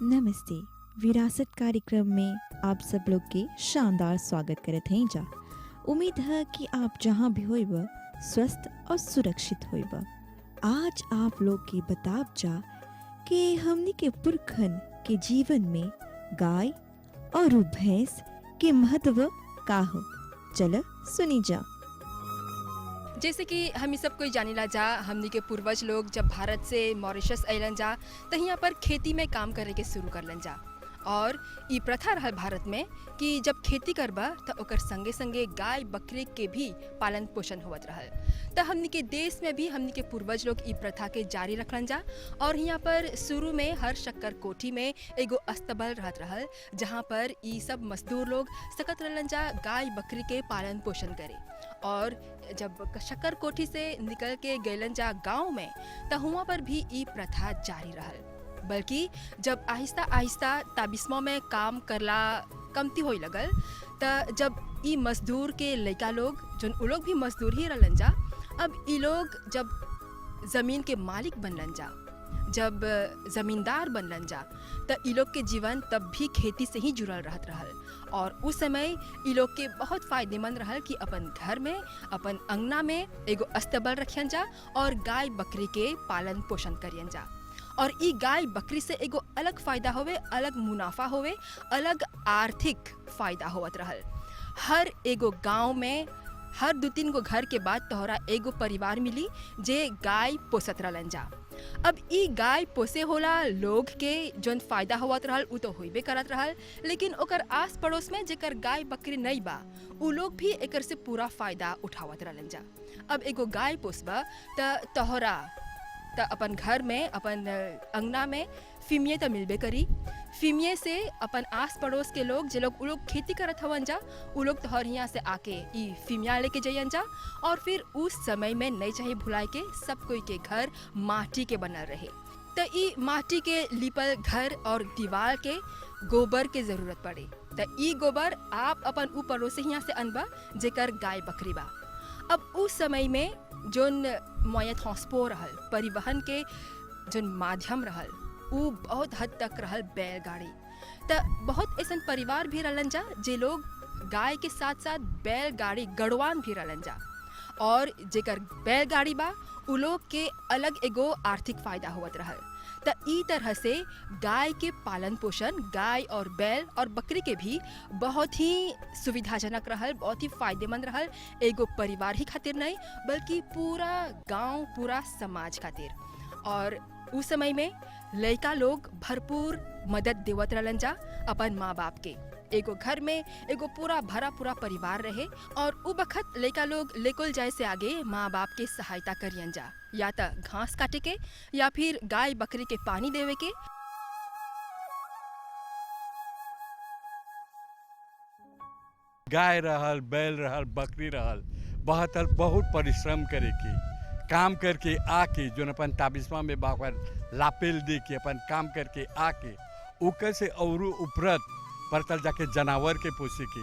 नमस्ते। विरासत कार्यक्रम में आप सब लोग के शानदार स्वागत करत हैं जा। उम्मीद है कि आप जहाँ भी होइब स्वस्थ और सुरक्षित होइब। आज आप लोग के बताब जा कि हमनी के पुरखन के जीवन में गाय और भैंस के महत्व का हो। चलो सुनी जा। जैसे कि हम सब कोई जानिला जा, हमनी के पूर्वज लोग जब भारत से मॉरिशस अलन जा तो यहाँ पर खेती में काम करे के शुरू करलन जा। और ई प्रथा रहल भारत में कि जब खेती करबा तो ओकर संगे संगे गाय बकरी के भी पालन पोषण होवत रहल। तो हमनी के देश में भी हमनी के पूर्वज लोग ई प्रथा के जारी रखलन जा। और यहाँ पर शुरू में हर शक्कर कोठी में एगो अस्तबल रहत रहल, जहाँ पर ई सब मजदूर लोग सकत रहलन जा गाय बकरी के पालन पोषण करे। और जब शक्कर कोठी से निकल के गैलन जा गाँव में तो हुआ पर भी ई प्रथा जारी रहल। बल्कि जब आहिस्ता आहिस्ता ताबिस्मों में काम करला कमती होई लगल, त जब ई मजदूर के लड़का लोग जोन उ लोग भी मजदूर ही रहलन जा, अब ई लोग जब ज़मीन के मालिक बनलन जा, जब ज़मींदार बनलन जा, त ई लोग के जीवन तब भी खेती से ही जुड़ल रहत रहल। और उस समय ई लोग के बहुत फ़ायदेमंद रहल कि अपन घर में अपन अंगना में एगो अस्तबल रखियन जा और गाय बकरी के पालन पोषण करियन जा। और ई गाय बकरी से एगो अलग फ़ायदा होवे, अलग मुनाफा होवे, अलग आर्थिक फ़ायदा होवत रहल। हर एगो गांव में हर 2-3 गो घर के बाद तोहरा एगो परिवार मिली जे गाय पोसत रहलन जा। अब ई गाय पोसे होला लोग के जोन फ़ायदा होवत रहल उ तो होइबे करत रहल, लेकिन ओकर आस पड़ोस में जेकर गाय बकरी नहीं बा उ लोग भी एकर से पूरा फ़ायदा उठावत रहलन जा। अब एगो गाय पोसबा त तोहरा त अपन घर में अपन अंगना में फीमिये तो मिलबे करी। फीमिये से अपन आस पड़ोस के लोग जे लोग उ लोग खेती करत हवन जा उ लोग तोहर यहाँ से आके ई फीमिया लेके जइयन जा। और फिर उस समय में नहीं चाहिए भुलाए के सब कोई के घर माटी के बनल रहे, तो ई माटी के लिपल घर और दीवार के गोबर के ज़रूरत पड़े। तो ई गोबर आप अपन ऊ पड़ोसी यहाँ से अनबा जेकर गाय बकरी बा। अब उस समय में जोन मोया ट्रांसपो रहल, परिवहन के जोन माध्यम रहल उ बहुत हद तक रहल बैलगाड़ी। तो बहुत ऐसा परिवार भी रहलन जा जे लोग गाय के साथ साथ बैलगाड़ी गड़वान भी रहलन जा। और जेकर बैलगाड़ी बा उ लोग के अलग एगो आर्थिक फ़ायदा होवत रहल। तो ई तरह से गाय के पालन पोषण गाय और बैल और बकरी के भी बहुत ही सुविधाजनक रहल, बहुत ही फ़ायदेमंद रहल, एगो परिवार ही खातिर नहीं बल्कि पूरा गांव पूरा समाज खातिर। और उस समय में लड़का लोग भरपूर मदद देवत रहलन जा अपन माँ बाप के। एगो घर में एगो पूरा भरा पूरा परिवार रहे और उ बखत लड़का लोग लेकुल जाए से आगे माँ बाप के सहायता करियन जा, या तो घास काटे के या फिर गाय बकरी के पानी देवे के। गाय रहल, बैल रहल, बकरी रहल, बहुत परिश्रम करे के काम करके आके जो अपन ताबिस्मा में बाकर लापेल दे के अपन काम करके आके ओकर से और उपरत परतल जाके जानवर के पोसे के।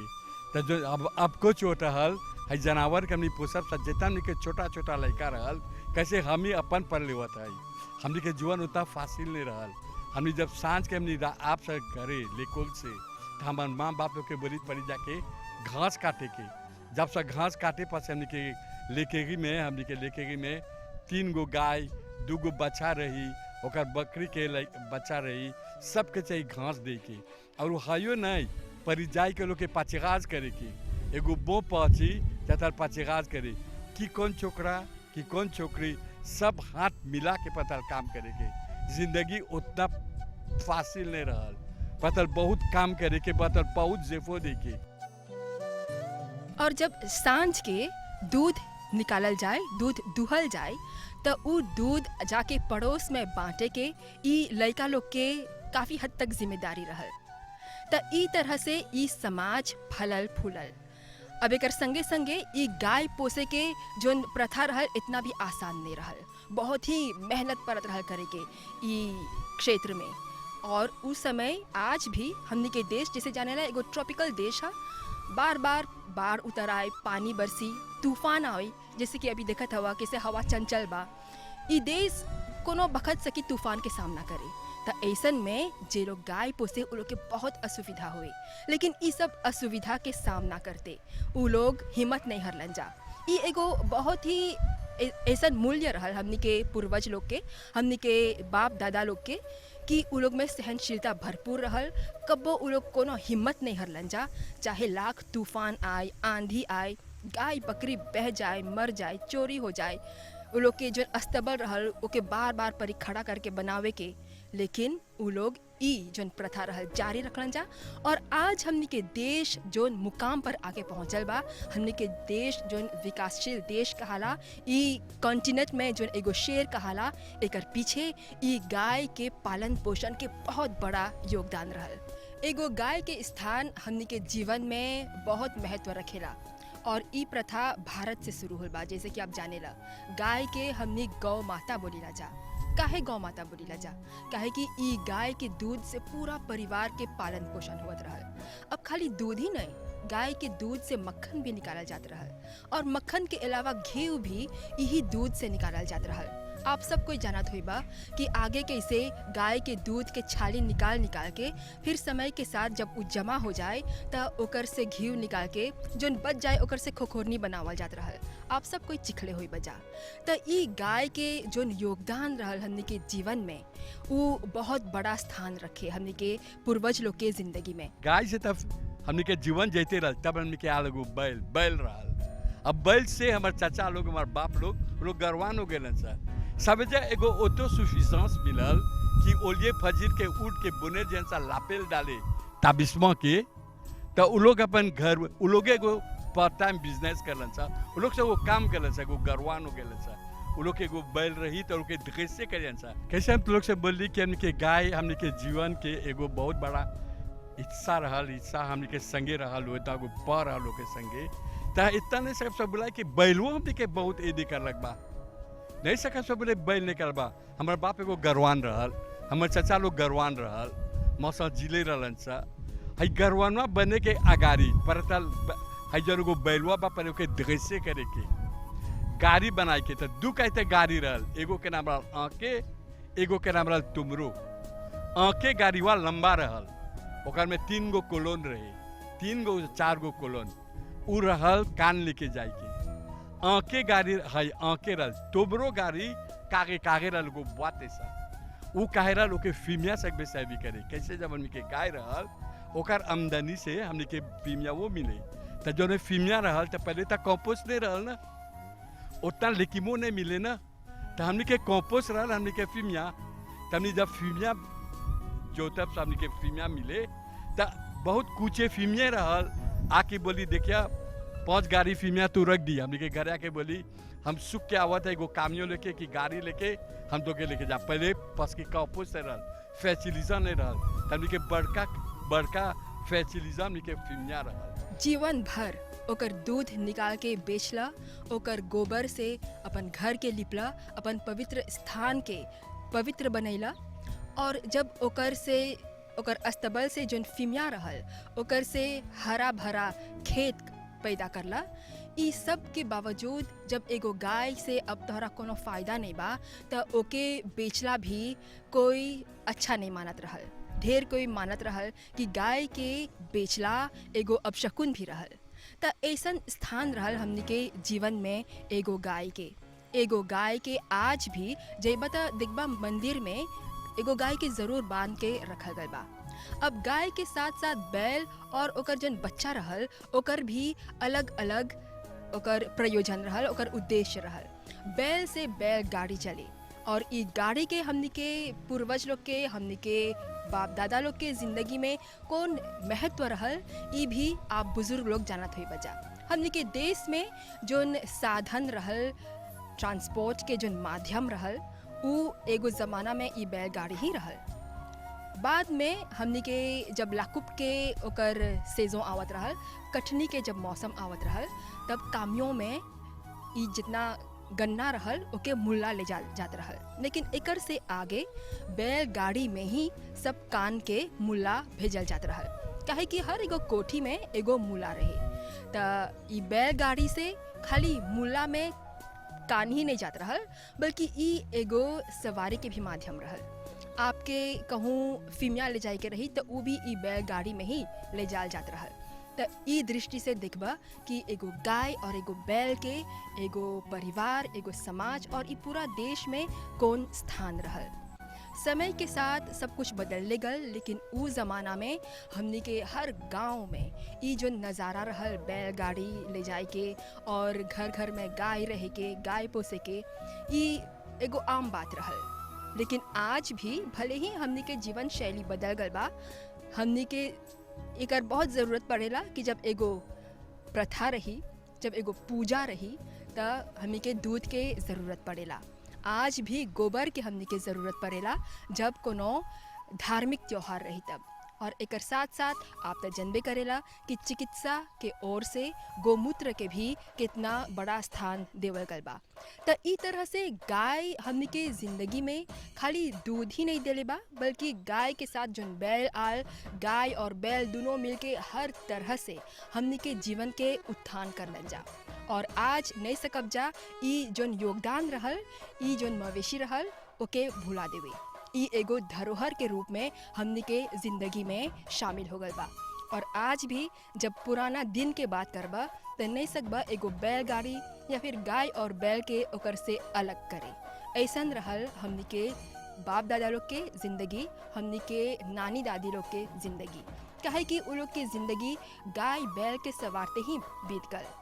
तो जो अब कुछ होता हल है जानवर के हमनी पोसब सब जितना हमनी के छोटा छोटा लड़का रहल कैसे हमनी अपन पर लेवत है। हमनी के जीवन उतना फासिल नहीं रहल। हमनी जब सांझ के हमनी आप से घरे लेकोल से तो हमारे माँ बाप लोग के बोली पड़ी जाके घास काटे के। जब से घास काटे पास हमनी के लेकेगी में 3 गो गाय 2 गो बच्चा रही, ओकर बकरी के बच्चा रही, सबके चाहिए घास दे के। और वो हायो नहीं परिजाई के लोग के पाचेगाज करे के, एगो बो पहुँची जतर पाचेगाज करे कि कौन छोकरा कि कौन छोकरी सब हाथ मिला के पतल काम करे के। जिंदगी उतना फासिल नहीं रहल, पतल बहुत काम करे के, पतल बहुत जेफो दे के। और जब सांझ के दूध निकालल जाए, दूध दुहल जाए, तो उ दूध जाके पड़ोस में बांटे के ई लड़का लोग के काफ़ी हद तक जिम्मेदारी रहल। तो ई तरह से ई समाज फलल फूलल। अब एक संगे संगे ई गाय पोसे के जोन प्रथा रहल इतना भी आसान नहीं रहल, बहुत ही मेहनत पड़त रहल करे के ई क्षेत्र में। और उस समय आज भी हमनी के देश जिसे जाने ला एगो ट्रॉपिकल देश है, बार बार बाढ़ उतर आए, पानी बरसी, तूफान आए, जैसे कि अभी देखत हवा कैसे हवा चंचल बा। ई देश कोनो बखत सकी तूफान के सामना करे तो ऐसन में जे लोग गाय पोसे उ लोग के बहुत असुविधा हुई, लेकिन ई सब असुविधा के सामना करते उ लोग हिम्मत नहीं हरलन जा। ई एगो बहुत ही ऐसा मूल्य रहल हमनी के पूर्वज लोग के, हमनी के बाप दादा लोग के, कि उ लोग में सहनशीलता भरपूर रहल। कब्बो उ लोग कोनो हिम्मत नहीं हरलन जा, चाहे लाख तूफान आए, आंधी आए, गाय बकरी बह जाए, मर जाए, चोरी हो जाए, उ लोग के जो अस्तबल रहल ओके बार बार परी खड़ा करके बनावे के, लेकिन उ लोग ई जोन प्रथा रहल जारी रखलन जा। और आज हमनी के देश जोन मुकाम पर आके पहुँचल बा, हमनी के देश जोन विकासशील देश कहाला, ई कॉन्टिनेंट में जोन एगो शेर कहाला, एकर पीछे ई गाय के पालन पोषण के बहुत बड़ा योगदान रहल। एगो गाय के स्थान हमनी के जीवन में बहुत महत्व रखेला और ई प्रथा भारत से शुरू होल बा। जैसे कि आप जानेला, गाय के हमनी गौ माता बोलीला जा। काहे गौ माता बोलीला जा? काहे कि ई गाय के दूध से पूरा परिवार के पालन पोषण होत रहल। अब खाली दूध ही नहीं, गाय के दूध से मक्खन भी निकालल जात रहल, और मक्खन के अलावा घी भी यही दूध से निकालल जात रहल। आप सब कोई जानत होई बा कि आगे कैसे गाय के दूध के छाली निकाल के फिर समय के साथ जब उ जमा हो जाए त ओकर से घी निकाल के जोन बच जाए ओकर से खोखोरनी बनावल जात रहल। आप सब कोई चिखले होई बजा। त ई गाय के जोन योगदान रहल हमनी के जीवन में, उ बहुत बड़ा स्थान रखे हमनी के पूर्वज लोग के जिंदगी में। गाय से तब हमनी के जीवन जैते रहल, तब हमनी के आल एगो बैल रहल। अब बैल से हमार चाचा लोग, हमार बाप लोग गरवान हो गए सर। सबजा एगो ऑटो सुफिशेंस मिलल कि ओलिए फजीर के उठ के बुने जैसा लापेल डाले ताबिस्मा के, तो उ लोग अपन घर, उ लोग एगो पार्ट टाइम बिजनेस करलन सा, उ लोग से वो काम करलन सा, एगो गरवान हो गए सा। उ लोग के एगो बैल रही तो उनके कैसे करियन सा। कैसे हम लोग से बोली कि हमने के गाय हमने के जीवन के एगो बहुत बड़ा हिस्सा रहल, हिस्सा हमने के संगे रहल, होता गो पर रहल के संगे। तो इतना नहीं सब बोला कि बैलो हमने के बहुत एदी करलक बा, नहीं सका सब बोले बैल निकल बा। हमार बाप एगो गरवान रहल, हमार चाचा लोग गरवान रहल, मौसा जिले रहलन सा। हई गरवानवा बने के अगारी परतल हई जन एगो बैलवा बा पर ओके दृश्य करे के गाड़ी बनाए के, तो दू कहते गाड़ी रहल, एगो के नाम रहल आँके, एगो के नाम रहल तुमरो। आँके गाड़ीवा लंबा रहल, ओकर में 3 गो कोलोन रहे, 3 गो 4 गो कोलोन उ रहल कान लेके जाए के। आँके गाड़ी है आँके रहल, तुमरो गाड़ी कागे रहल गो बाते सा। उ काहे रहल ओके फीमिया से भी करे। कैसे जब हमनी के गाय रहल ओकर आमदनी से हमनी के फीमिया वो मिले, तो जो फीमिया रहल तो पहले तक कंपोस्ट नहीं रहल ना, उतना लेकिमो नहीं मिले ना, तो हमनी के कंपोस्ट रहल, हमनी के फीमिया। तो हमनी जब फीमिया जोतब से हमनी के फीमिया मिले, तो बहुत कुचे फीमिया रहल। आके बोली देखिया 5 गाड़ी फीमिया तू रख दी। हमनी के घर आके बोली हम सुख के आवत है एगो कामियों लेके कि गाड़ी लेके हम तो के लेके जा। पहले पस की कंपोस्ट से रहल, फैसिलिजा नहीं रहल, हमनी के बड़का फैसिलिजा हमनी के फीमिया रहल। जीवन भर ओकर दूध निकाल के बेचला, ओकर गोबर से अपन घर के लिपला, अपन पवित्र स्थान के पवित्र बनैला, और जब ओकर अस्तबल से जोन फीमिया रहल ओकर से हरा भरा खेत पैदा करला। ई सब के बावजूद जब एगो गाय से अब तोहरा कोनो फ़ायदा नहीं बा, तो ओके बेचला भी कोई अच्छा नहीं मानत रहल। ढेर कोई मानत रहल कि गाय के बेचला एगो अपशकुन भी रहल। तो ऐसन स्थान रहल हमनी के जीवन में एगो गाय के आज भी जइबा त देखबा मंदिर में एगो गाय के जरूर बांध के रखल गल बा। अब गाय के साथ साथ बैल और ओकर जन बच्चा रहल, ओकर भी अलग अलग ओकर प्रयोजन रहल, ओकर उद्देश्य रहल। बैल से बैल गाड़ी चली, और ई गाड़ी के हमनी के पूर्वज लोग के, हमनी के बाप दादा लोग के जिंदगी में कौन महत्व रहल, ई भी आप बुजुर्ग लोग जानत हुई बजा। हमनी के देश में जोन साधन रहल, ट्रांसपोर्ट के जोन माध्यम रहल, उ एगो ज़माना में ई बैलगाड़ी ही रहल। बाद में हमनी के जब लाकुप के ओकर सेजों आवत रहल, कटनी के जब मौसम आवत रहल, तब कामियों में ई जितना गन्ना रहल ओके मुल्ला ले जात रहल। लेकिन एकर से आगे बैलगाड़ी में ही सब कान के मुल्ला भेजल जात रहल, काहे कि हर एगो कोठी में एगो मुल्ला रहे। त ई बैलगाड़ी से खाली मुल्ला में कान ही नहीं जात रहल, बल्कि ई एगो सवारी के भी माध्यम रहल। आपके कहूँ फीमिया ले जाए के रही तो वो भी ई बैलगाड़ी में ही ले जाल जात रहल। तो ई दृष्टि से देखबा कि एगो गाय और एगो बैल के एगो परिवार, एगो समाज और ई पूरा देश में कौन स्थान रहल। समय के साथ सब कुछ बदलने गल, लेकिन उ ज़माना में हमनी के हर गांव में ई जो नज़ारा रहल बैलगाड़ी ले जाए के और घर घर में गाय रहे के, गाय पोसे के, ई एगो आम बात रहल। लेकिन आज भी भले ही हमनी के जीवन शैली बदल गल बा, हमनी के एकर बहुत ज़रूरत पड़ेला कि जब एगो प्रथा रही, जब एगो पूजा रही त हमनी के दूध के ज़रूरत पड़ेला। आज भी गोबर के हमनी के ज़रूरत पड़ेला जब कोनो धार्मिक त्योहार रही तब। और एकर साथ साथ आप तो जानबे करेला कि चिकित्सा के ओर से गोमूत्र के भी कितना बड़ा स्थान देवल गल बा। त ई तरह से गाय हमनी के ज़िंदगी में खाली दूध ही नहीं देले बा, बल्कि गाय के साथ जोन बैल आल, गाय और बैल दोनों मिलके हर तरह से हमनी के जीवन के उत्थान करलन जा। और आज नहीं सकब जा ई जोन योगदान रहल, ई जोन मवेशी रहल, ओके भुला देवे। ई एगो धरोहर के रूप में हमनी के ज़िंदगी में शामिल हो गल बा। और आज भी जब पुराना दिन के बात करबा तो नहीं सकबा एगो बैलगाड़ी या फिर गाय और बैल के ओकर से अलग करे। ऐसन रहल हमनी के बाप दादा लोग के ज़िंदगी, हमनी के नानी दादी लोग के ज़िंदगी। काहे कि उ लोग के ज़िंदगी गाय बैल के सवारते ही बीत गल।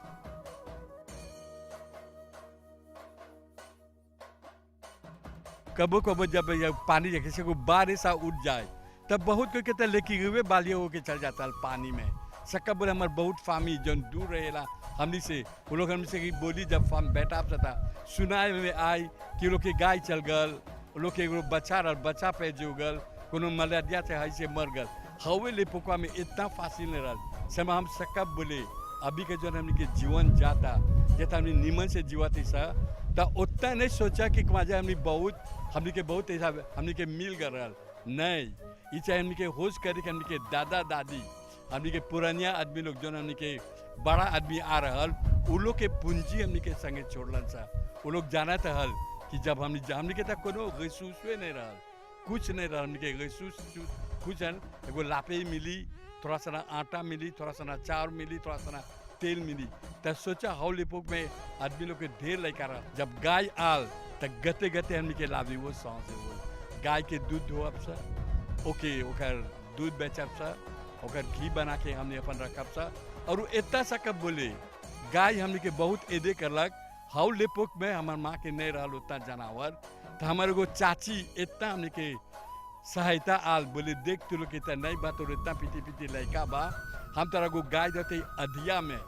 कबो कबो जब पानी जैसे को बारिश उठ जाए तब बहुत कोई कहता लेके हुए बालिया होके चल जाता है पानी में। सक्का बोले हमारे बहुत फामी जन दूर रहेला हमनी से, वो लोग हमनी से की बोली जब फाम बैठा था सुनाए में आई कि लोग के गाय चल गल, लोग के एगो बच्चा रह, बच्चा पे जो गल, कोनो मलेरिया से हाई से मर गल। हवे ले पोका में इतना फासिल नहीं रहा समय हम सक्का बोले अभी के जो हमनी के जीवन जाता जैसा हमनी नीमन से जीवाती सा तो उतना नहीं सोचा कि माजा हमनी के बहुत ऐसा हमनी के मिल गल रहल नहीं। ये चाहे हमनी के होश करे कि हमनी के दादा दादी, हमनी के पुरानिया आदमी लोग जो हमनी के बड़ा आदमी आ रहल, उ लोग के पूंजी हमनी के संगे छोड़लन सा। वो लोग जाना हल कि जब हमनी के तक कोनो गैसूसवे नहीं रहल, कुछ नहीं रहल, हमनी के गैसूस कुछ एगो लापे मिली, थोड़ा सा ना आटा मिली, थोड़ा सा ना चाउर मिली, थोड़ा सा ना तेल मिली। तब सोचा हाउ लिपोक में आदमी लोग के ढेर लड़का रहा। जब गाय आल तब गते गते हमनी के लाभी वो सांस हो गाय के दूध धोअब सा, ओके ओकर दूध बेचब सा, ओकर घी बना के हमने अपन रखब सा। और वो इतना सा कब बोले गाय हमनी के बहुत एदे करलक। हाउ लिपोक में हमार माँ के नहीं रहल उतना जानवर, तो हमारे को चाची इतना हमनी के सहायता आल, बोले देख तू लोग इतना नहीं बात और इतना पीती पीती लड़का बा, हम तरह को गाय देते अधिया में।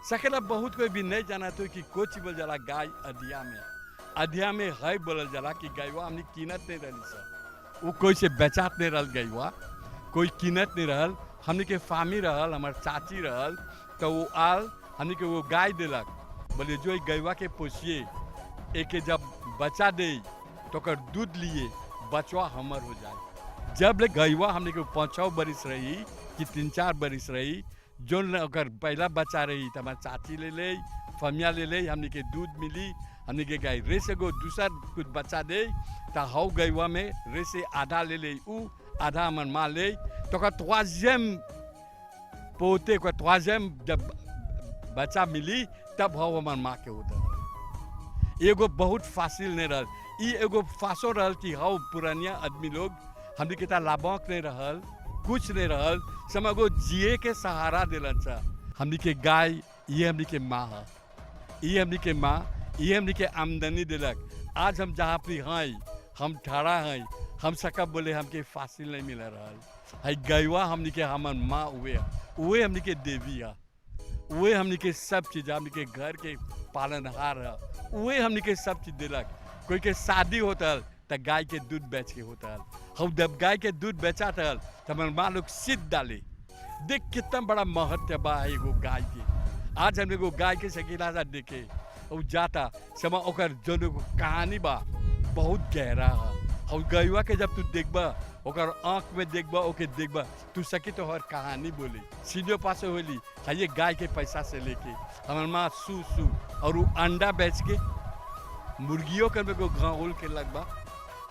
सकेला बहुत कोई भी नहीं जाना तो कि कोची बोल जाला गाय अधिया में। अधिया में है बोलल जाला कि गायवा हमने कीनत नहीं रही सर, वो कोई से बेचात नहीं रहल, गायवा कोई कीनत नहीं रहल। हमने के फामी रहल, हमार चाची रहल, तो वो आल हमने के वो गाय दिलक, बोले जो गायवा के पोसिए, एक जब बच्चा दे तो कर दूध लिए बचवा हमर हो जाए। जब ले गायवा हमने के 5-6 बरिस रही कि 3-4 बरिस रही, जो अगर पहला बच्चा रही तो हमारे चाची ले ले, फमिया ले ले, हमने के दूध मिली, हमने के गाय रेसे को दूसरा कुछ बच्चा दे तो हाउ गैवा में रेसे आधा ले ले, उ आधा हमार माँ ले, तो का त्वाजियम पोते को त्वाजियम जब बच्चा मिली तब हाउ हमार माँ के होता। एगो बहुत फासिल नहीं रहल, ई एगो फासो रहल कि हाउ पुरानिया आदमी लोग हमने के लाभक नहीं रहल, कुछ नहीं रहल, समय को जिए के सहारा दिलन सा। हमनी के गाय ये हमनी के माँ है, ये हमनी के माँ, ये हमनी के आमदनी दिलक। आज हम जहाँ पे हैं, हम ठाड़ा हैं, हम सकब बोले हमके फासिल नहीं मिल रहल है। गैवा हमनी के हमर माँ उहे हमनी के देवी है, उहे हमनी के सब चीज़, हमनी के घर के पालनहार है, उहे हमनी के सब चीज़ दिलक। कोई के शादी होता है तो गाय के दूध बेच के होता है, हम जब गाय के दूध बेचा था तो हमारे माँ लोग सिद्ध डाले। देख कितना बड़ा महत्व बा है एगो गाय के। आज हमने को गाय के सकीला सा देखे और जाता समय ओकर जो कहानी बा बहुत गहरा है। और गैवा के जब तू देखबा ओकर आँख में देखबा, ओके देखबा तू सकी तो हर कहानी बोली सीधे पास होली है। ये गाय के पैसा से लेके हमारे माँ सू और वो अंडा बेच के मुर्गियों कर में को घाहुल के लगबा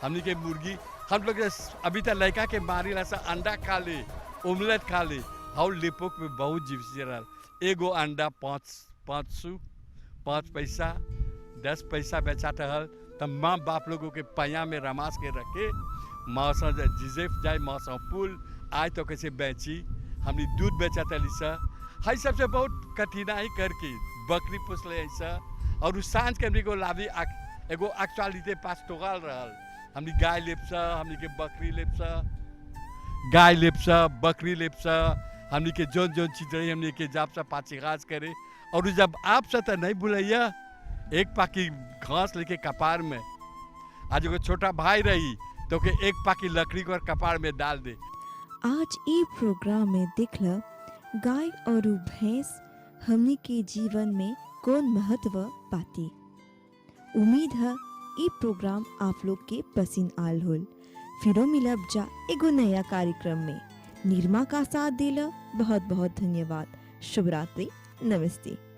हमनी के मुर्गी हम लोग अभी तक लड़का के मारी ला सा अंडा खा ले, ओमलेट खा ले। और लिपोक में बहुत जीव रहल। एगो अंडा 5 पैसा 10 पैसा बेचात रहल। तब माँ बाप लोगों के पैया में रमास के रखे मौसम जिजेफ जाए मौसम पुल आए तो कैसे बेची। हमने दूध बेचा तली सा हाई सबसे बहुत कठिनाई करके बकरी पोस ले ऐसा। और उस सांझ के हमने को लाभी एगो एक्चुअलिटी पास टोगाल रहल। हमने गाय लेपसा, हमने के बकरी लेपसा, गाय लेपसा, बकरी लेपसा। हमने के जोन जोन चीज रही हमने के जाप सा पाची घास करे। और जब आप सा तो नहीं बुलाइया एक पाकी घास लेके कपार में आज एगो छोटा भाई रही तो के एक पाकी लकड़ी को कपार में डाल दे। आज ई प्रोग्राम में दिखला गाय और भैंस हमनी के जीवन में कौन महत्व पाती। उम्मीद है ई प्रोग्राम आप लोग के पसंद आल होल। फिरो मिलब जा एगो नया कार्यक्रम में। निर्मा का साथ दिला बहुत बहुत धन्यवाद। शुभ रात्रि, नमस्ते।